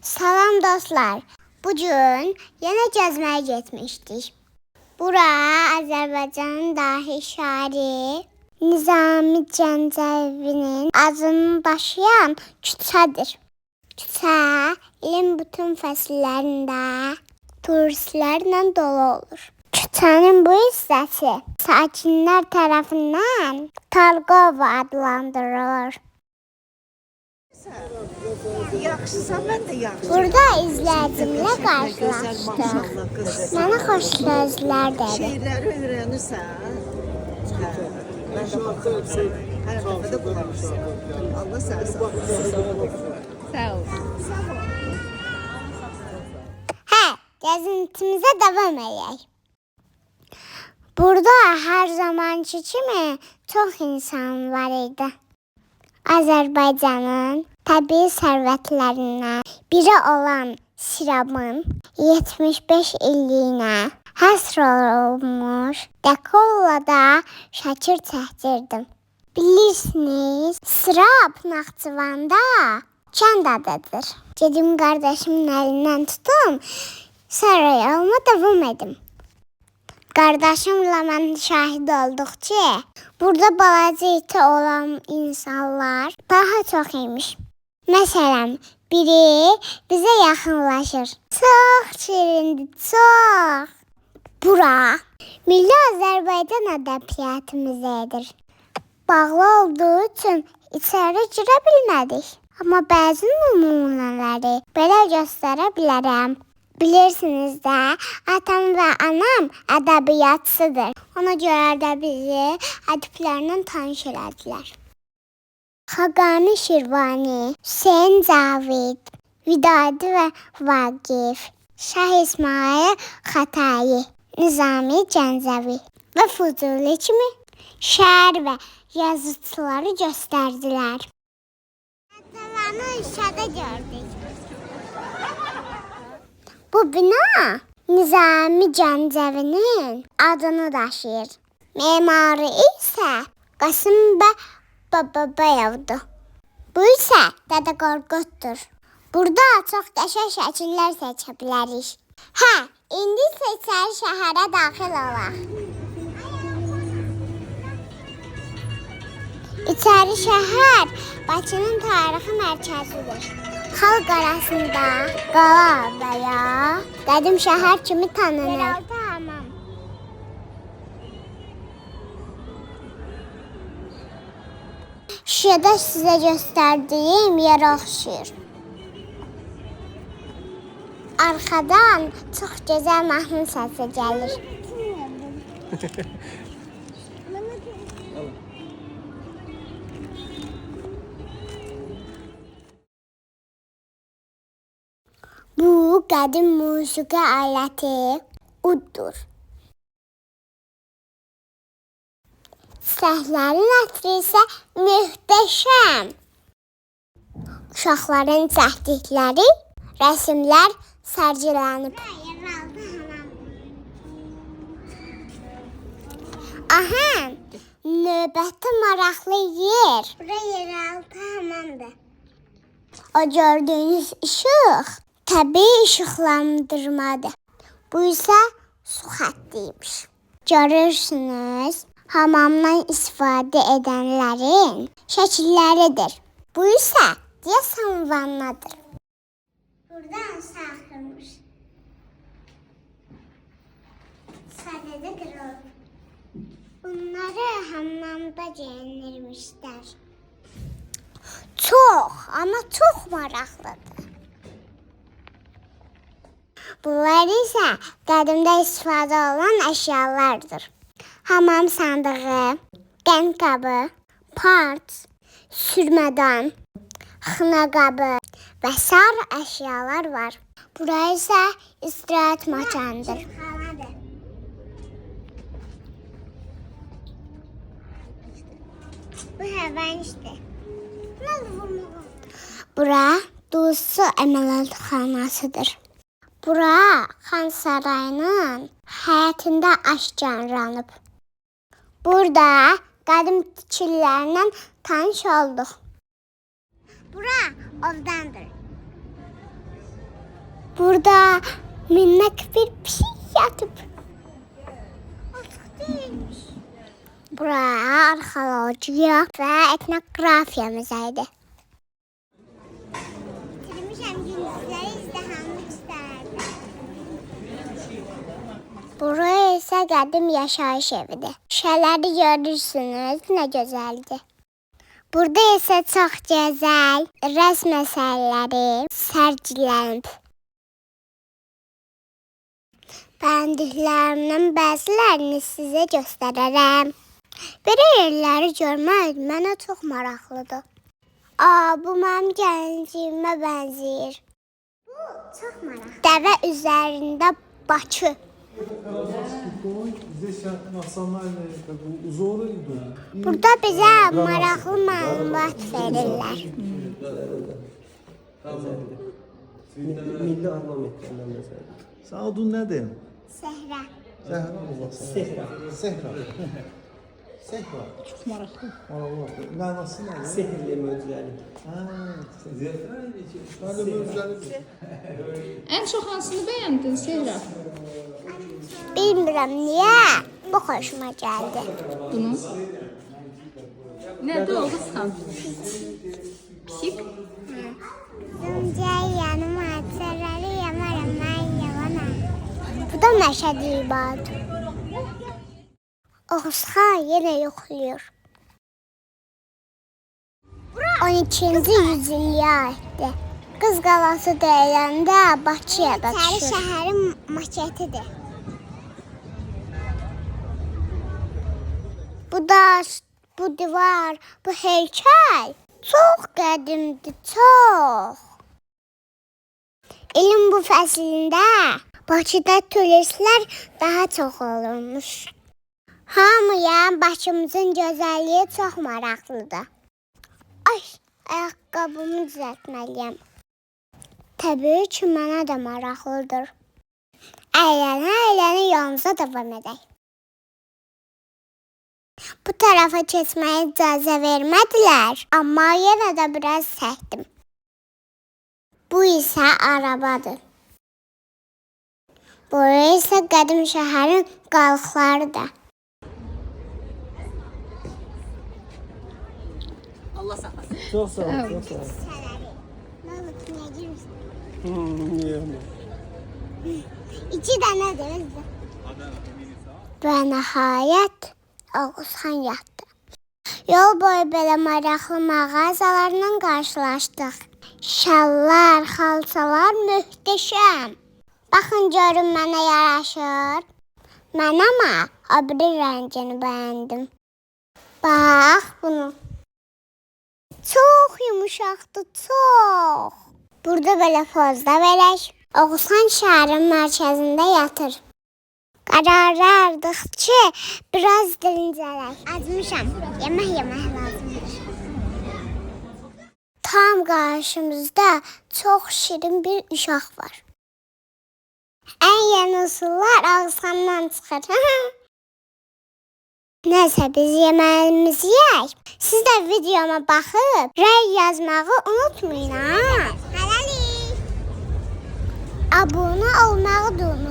Salam dostlar. Bugün yenə gəzməyə getmişdik. Bura Azərbaycanın dahi şairi Nizami Gəncəvinin adını daşıyan küçədir. Küçə ilin bütün fəsillərində turistlərlə dolu olur. Küçənin bu hissəsi sakinlər tərəfindən Talqov adlandırılır. Yaxşısan, mən də yaxşıyam. Burada izləyicimlə qarşılaşdıq. Mənə xoş sözlər dedi. Şeyləri öyrənirsən. Mən də baxıram. Hər dəfə də bulanırsan. Allah səni sağ olsun. Sağ ol. Hə, gəzintimizə davam edək. Burada hər zamanki kimi çox insan var idi. Azərbaycanın təbii sərvətlərindən biri olan Sirabın 75 illiyinə həsr olunmuş Dekollada şəkil çəkdirdim. Bilirsiniz, Sirab Naxçıvanda kənd adıdır. Gedim qardaşımın əlindən tutum, sonra yoluma davam edim. Qardaşımla mən şahid olduq ki, burada balaca iti olan insanlar daha çox imiş. Məsələn, biri bizə yaxınlaşır. Çox şirindir, çox. Bura Milli Azərbaycan ədəbiyyatımızdır. Bağlı olduğu üçün içəri girə bilmədik. Amma bəzi nümunələri belə göstərə bilərəm. Bilirsiniz də, atam və anam ədəbiyyatçıdır. Ona görə də bizi ədiblərlə tanış elədilər. Xaqani Şirvani, Hüseyn Cavid, Vidadi və Vaqif, Şah İsmail Xətai, Nizami Gəncəvi və Füzuli kimi şair və yazıçıları göstərdilər. Atalarını işədə gördük. Bu bina Nizami Gəncəvinin adını daşıyır. Memarı isə Qasım bəy Bababayevdir. Bu isə Dədə Qorquddur. Burada çox qəşəng şəkillər seçə bilərik. Hə, indi isə içəri şəhərə daxil olaq. İçəri şəhər Bakının tarixi mərkəzidir. Xalq arasında qala və ya qədim şəhər kimi tanınır. Şurada sizə göstərdiyim yerə oxşayır. Arxadan çox gözəl mahnı səsi gəlir. Bu qədim musiqi aləti uddur. Səslərin ətri isə möhtəşəm. Uşaqların çəkdikləri rəsmlər sərgilənib. Aha, növbəti maraqlı yer. Bura yeraltı hamamdır. O gördüyünüz işıq təbii işıqlandırmadır. Bu isə su xəttiymiş. Görürsünüz, hamamdan istifadə edənlərin şəkilləridir. Bu isə deyəsən vannadır. Buradan saxırmış. Sadəcə qırılıb. Bunları hamamda geyinirmişlər. Çox, amma çox maraqlıdır. Bunlar isə qədimdə istifadə olunan əşyalardır. Hamam sandığı, qənd qabı, part, sürmədan, xına qabı və sair əşyalar var. Bura isə istirahət məkanıdır. Bu həvənçdir. Bura Dulsu əməliyyatxanasıdır. Bura Xan Sarayının həyətində aşkarlanıb. Burada qədim tikililərlə tanış olduq. Bura ovdandır. Burada minnak bir pişik yatıp. Bura arxeologiya və etnografiya müzəyidir. Bitirmişəm gündüzləri izdihamlı istərdim. Bura isə qədim yaşayış evidir. Şələri görürsünüz, nə gözəldir. Burada isə çox gözəl rəsm əsərləri sərgilənib. Bəyəndiklərimdən bəzilərini sizə göstərərəm. Belə yerləri görmək mənə çox maraqlıdır. Bu mənim gəncliyimə bənzəyir. Bu çox maraqlı. Dəvə üzərində Bakı. Burada bizə maraqlı məlumat verirlər. Milli ornamentlərdən məsələn. Sən adın nədir? Səhra. Sehra. Çox maraqlı. Maraqlı. Mənası nədir? Sehrli möcüzəli. Mənim özlərim. Ən çox hansını bəyəndin Sehra? Bilmirəm niyə. Bu xoşuma gəldi. Bunu. Nədə oldu sən? Pişik? Öncə yanım hadisələri yamarım, mən yalanam. Bu da Məşəd İbad. Oğuzxan yenə yoxlayır. 12-ci yüzilliyə aiddir. Qız qalası deyiləndə Bakıya da düşür. Səri şəhərin maketidir. Bu daş, bu divar, bu heykəl çox qədimdir, çox. İlin bu fəslində Bakıda turistlər daha çox olurmuş. Hamıya Bakımızın gözəlliyi çox maraqlıdır. Ay, ayaqqabımı düzəltməliyəm. Təbii ki, mənə də maraqlıdır. Əylənə yolumuza davam edək. Bu tarafa keçməyə icazə vermədilər, amma yenə də biraz çəkdim. Bu isə arabadır. Burası isə qədim şəhərin qalıqlarıdır. Allah saxlasın. Çox sağ ol, çox sağ ol. Nə olub, niyə girmişsin? Niyə? 2 dənədir özü. Və nəhayət Oğuzxan yatdı. Yol boyu belə maraqlı mağazalarla qarşılaşdıq. Şallar, xalçalar möhtəşəm. Baxın görün mənə yaraşır. Mən amma abri rəngini bəyəndim. Bax bunu. Çox yumuşaqdır, çox. Burada belə pozda verək. Oğuzxan şəhərin mərkəzində yatır. Qararardıq ki, biraz dincələk. Acmışam, yemək lazımdır. Tam qarşımızda çox şirin bir uşaq var. Ən yeni üsullar Oğuzxandan çıxır. Nəsə, biz yeməyimizi yeyək. Siz də videoma baxıb, rəy yazmağı unutmayın, ha? Hələlik. Abunə olmağı da unutmayın.